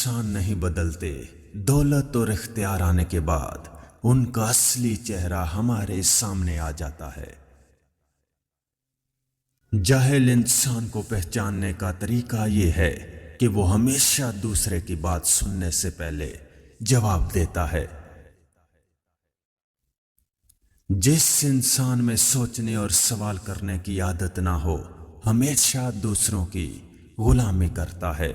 انسان نہیں بدلتے، دولت اور اختیار آنے کے بعد ان کا اصلی چہرہ ہمارے سامنے آ جاتا ہے۔ جاہل انسان کو پہچاننے کا طریقہ یہ ہے کہ وہ ہمیشہ دوسرے کی بات سننے سے پہلے جواب دیتا ہے۔ جس انسان میں سوچنے اور سوال کرنے کی عادت نہ ہو، ہمیشہ دوسروں کی غلامی کرتا ہے۔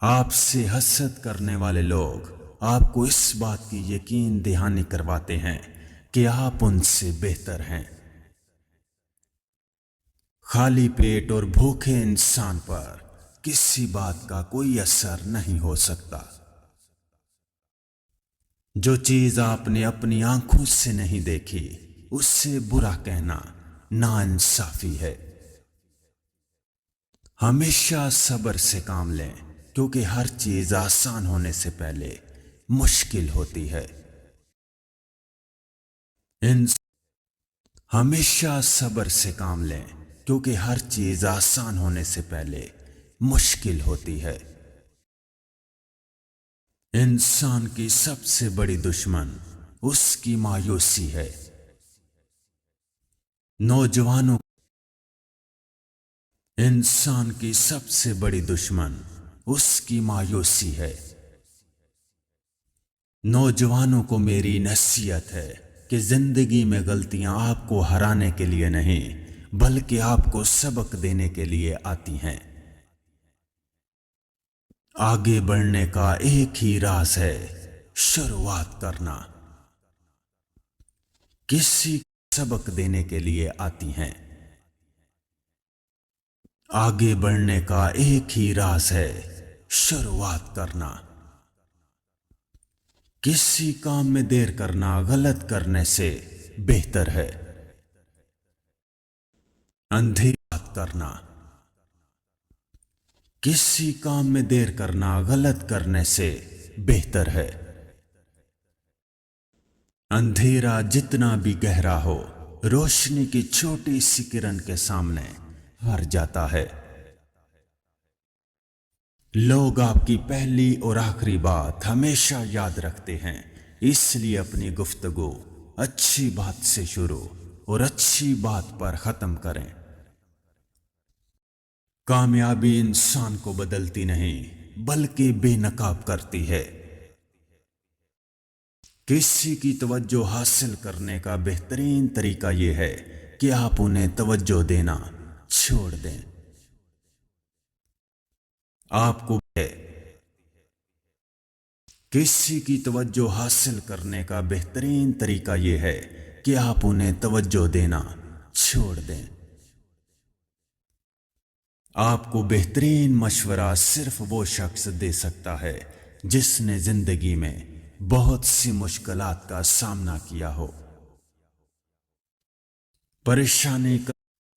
آپ سے حسد کرنے والے لوگ آپ کو اس بات کی یقین دہانی کرواتے ہیں کہ آپ ان سے بہتر ہیں۔ خالی پیٹ اور بھوکے انسان پر کسی بات کا کوئی اثر نہیں ہو سکتا۔ جو چیز آپ نے اپنی آنکھوں سے نہیں دیکھی، اس سے برا کہنا ناانصافی ہے۔ ہمیشہ صبر سے کام لیں، کیونکہ ہر چیز آسان ہونے سے پہلے مشکل ہوتی ہے۔ ہمیشہ صبر سے کام لیں، کیونکہ ہر چیز آسان ہونے سے پہلے مشکل ہوتی ہے۔ انسان کی سب سے بڑی دشمن اس کی مایوسی ہے۔ انسان کی سب سے بڑی دشمن اس کی مایوسی ہے۔ نوجوانوں کو میری نصیحت ہے کہ زندگی میں غلطیاں آپ کو ہرانے کے لیے نہیں، بلکہ آپ کو سبق دینے کے لیے آتی ہیں۔ آگے بڑھنے کا ایک ہی راز ہے، شروعات کرنا۔ کسی کو سبق دینے کے لیے آتی ہیں۔ آگے بڑھنے کا ایک ہی راز ہے، شروعات کرنا۔ کسی کام میں دیر کرنا غلط کرنے سے بہتر ہے۔ اندھی بات کرنا۔ کسی کام میں دیر کرنا غلط کرنے سے بہتر ہے۔ اندھیرا جتنا بھی گہرا ہو، روشنی کی چھوٹی سی کرن کے سامنے ہار جاتا ہے۔ لوگ آپ کی پہلی اور آخری بات ہمیشہ یاد رکھتے ہیں، اس لیے اپنی گفتگو اچھی بات سے شروع اور اچھی بات پر ختم کریں۔ کامیابی انسان کو بدلتی نہیں، بلکہ بے نقاب کرتی ہے۔ کسی کی توجہ حاصل کرنے کا بہترین طریقہ یہ ہے کہ آپ انہیں توجہ دینا چھوڑ دیں۔ آپ کو کسی کی توجہ حاصل کرنے کا بہترین طریقہ یہ ہے کہ آپ انہیں توجہ دینا چھوڑ دیں۔ آپ کو بہترین مشورہ صرف وہ شخص دے سکتا ہے جس نے زندگی میں بہت سی مشکلات کا سامنا کیا ہو۔ پریشانی کا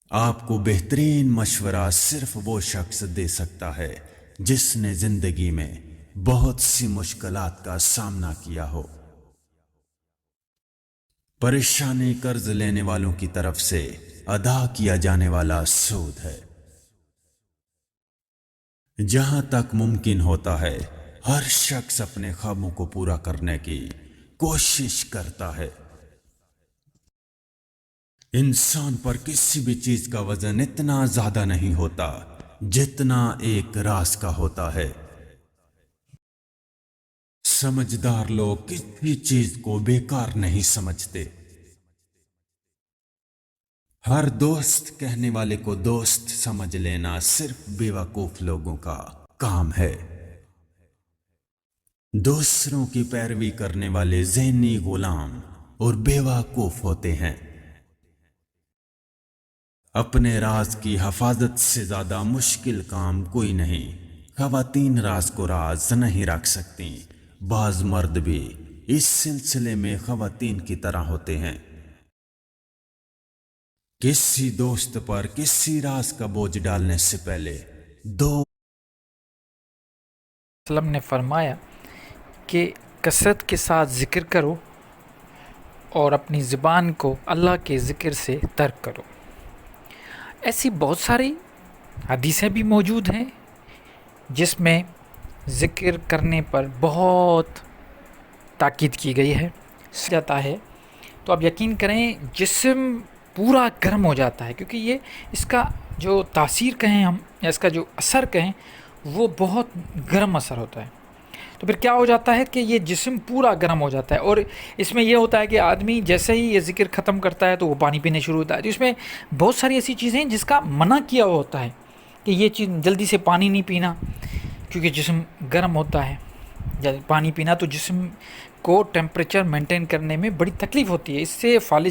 آپ کو بہترین مشورہ صرف وہ شخص دے سکتا ہے جس نے زندگی میں بہت سی مشکلات کا سامنا کیا ہو۔ پریشانی قرض لینے والوں کی طرف سے ادا کیا جانے والا سود ہے۔ جہاں تک ممکن ہوتا ہے، ہر شخص اپنے خوابوں کو پورا کرنے کی کوشش کرتا ہے۔ انسان پر کسی بھی چیز کا وزن اتنا زیادہ نہیں ہوتا جتنا ایک راز کا ہوتا ہے۔ سمجھدار لوگ کسی چیز کو بیکار نہیں سمجھتے۔ ہر دوست کہنے والے کو دوست سمجھ لینا صرف بے وقوف لوگوں کا کام ہے۔ دوسروں کی پیروی کرنے والے ذہنی غلام اور بے وقوف ہوتے ہیں۔ اپنے راز کی حفاظت سے زیادہ مشکل کام کوئی نہیں۔ خواتین راز کو راز نہیں رکھ سکتی، بعض مرد بھی اس سلسلے میں خواتین کی طرح ہوتے ہیں۔ کسی دوست پر کسی راز کا بوجھ ڈالنے سے پہلے وسلم نے فرمایا کہ کثرت کے ساتھ ذکر کرو اور اپنی زبان کو اللہ کے ذکر سے ترک کرو۔ ایسی بہت ساری حدیثیں بھی موجود ہیں جس میں ذکر کرنے پر بہت تاکید کی گئی ہے جاتا ہے تو آپ یقین کریں جسم پورا گرم ہو جاتا ہے، کیونکہ یہ اس کا جو تاثیر کہیں ہم یا اس کا جو اثر کہیں وہ بہت گرم اثر ہوتا ہے. تو پھر کیا ہو جاتا ہے کہ یہ جسم پورا گرم ہو جاتا ہے، اور اس میں یہ ہوتا ہے کہ آدمی جیسے ہی یہ ذکر ختم کرتا ہے تو وہ پانی پینے شروع ہوتا ہے. تو اس میں بہت ساری ایسی چیزیں ہیں جس کا منع کیا ہوا ہوتا ہے کہ یہ چیز جلدی سے پانی نہیں پینا کیونکہ جسم گرم ہوتا ہے. پانی پینا تو جسم کو ٹیمپریچر مینٹین کرنے میں بڑی تکلیف ہوتی ہے، اس سے فالج